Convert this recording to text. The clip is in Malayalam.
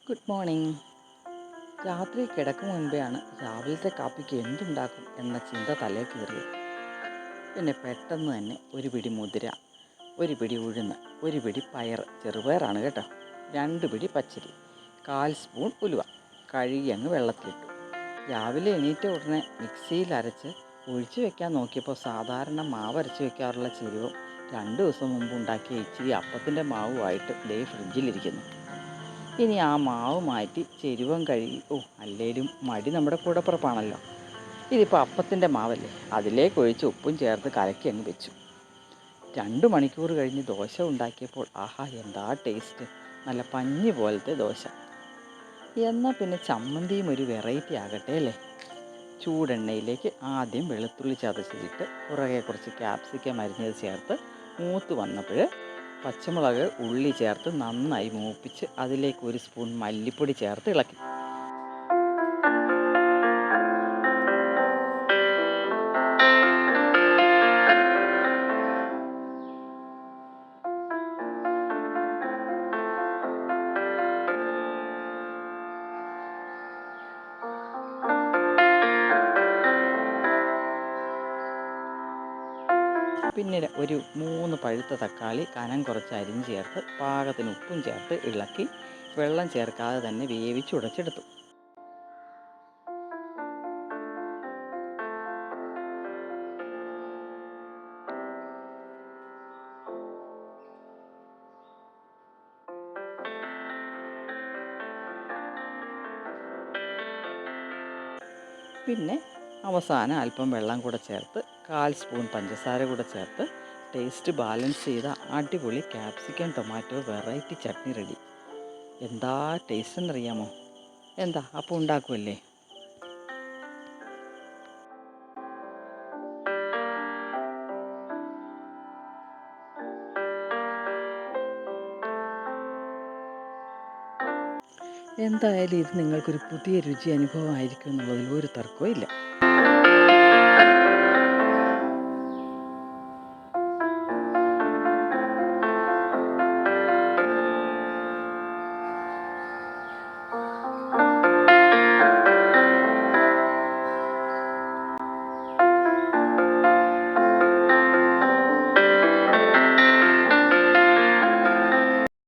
Good morning. രാത്രി കിടക്കും മുൻപെയാണ് രാവിലത്തെ കാപ്പിക്ക് എന്തുണ്ടാക്കും എന്ന ചിന്ത തലേ കയറിയത്. പിന്നെ പെട്ടെന്ന് തന്നെ ഒരു പിടി മുതിര, ഒരു പിടി ഉഴുന്ന്, ഒരു പിടി പയർ, ചെറുപയറാണ് കേട്ടോ, 2 പിടി പച്ചരി, 1/4 സ്പൂൺ ഉലുവ കഴുകി അങ്ങ് വെള്ളത്തിലിട്ടു. രാവിലെ എണീറ്റ ഉടനെ മിക്സിയിൽ അരച്ച് ഒഴിച്ചു വെക്കാൻ നോക്കിയപ്പോൾ സാധാരണ മാവ് അരച്ച് വെക്കാറുള്ള ചേരുവം 2 ദിവസം മുമ്പ് ഉണ്ടാക്കിയ ഇച്ചിരി അപ്പത്തിൻ്റെ മാവുമായിട്ട് ഫ്രിഡ്ജിലിരിക്കുന്നു. ഇനി ആ മാവ് മാറ്റി ചെരുവം കഴുകി, അല്ലേലും മടി നമ്മുടെ കൂടപ്പിറപ്പാണല്ലോ. ഇതിപ്പോൾ അപ്പത്തിൻ്റെ മാവല്ലേ, അതിലേക്ക് ഒഴിച്ച് ഉപ്പും ചേർത്ത് കലക്കി അങ്ങ് വെച്ചു. 2 മണിക്കൂർ കഴിഞ്ഞ് ദോശ ഉണ്ടാക്കിയപ്പോൾ ആഹാ, എന്താ ടേസ്റ്റ്! നല്ല പഞ്ഞി പോലത്തെ ദോശ. എന്നാൽ പിന്നെ ചമ്മന്തിയും ഒരു വെറൈറ്റി ആകട്ടെ അല്ലേ. ചൂടെണ്ണയിലേക്ക് ആദ്യം വെളുത്തുള്ളി ചതച്ചിട്ട് പുറകെ കുറച്ച് ക്യാപ്സിക്കം അരിഞ്ഞത് ചേർത്ത് മൂത്ത് വന്നപ്പോൾ പച്ചമുളക്, ഉള്ളി ചേർത്ത് നന്നായി മൂപ്പിച്ച് അതിലേക്ക് 1 സ്പൂൺ മല്ലിപ്പൊടി ചേർത്ത് ഇളക്കി. പിന്നീട് ഒരു 3 പഴുത്ത തക്കാളി കനം കുറച്ച് അരിഞ്ഞ് ചേർത്ത് പാകത്തിന് ഉപ്പും ചേർത്ത് ഇളക്കി വെള്ളം ചേർക്കാതെ തന്നെ വേവിച്ചുടച്ചെടുത്തു. പിന്നെ അവസാനം അല്പം വെള്ളം കൂടെ ചേർത്ത് 1/4 സ്പൂൺ പഞ്ചസാര കൂടെ ചേർത്ത് ടേസ്റ്റ് ബാലൻസ് ചെയ്ത അടിപൊളി capsicum tomato variety chutney ready. എന്താ ടേസ്റ്റ് എന്നറിയാമോ? എന്താ അപ്പോൾ ഉണ്ടാക്കുമല്ലേ? എന്തായാലും ഇത് നിങ്ങൾക്കൊരു പുതിയ രുചി അനുഭവമായിരിക്കും എന്നുള്ളതിൽ ഒരു തർക്കവും ഇല്ല.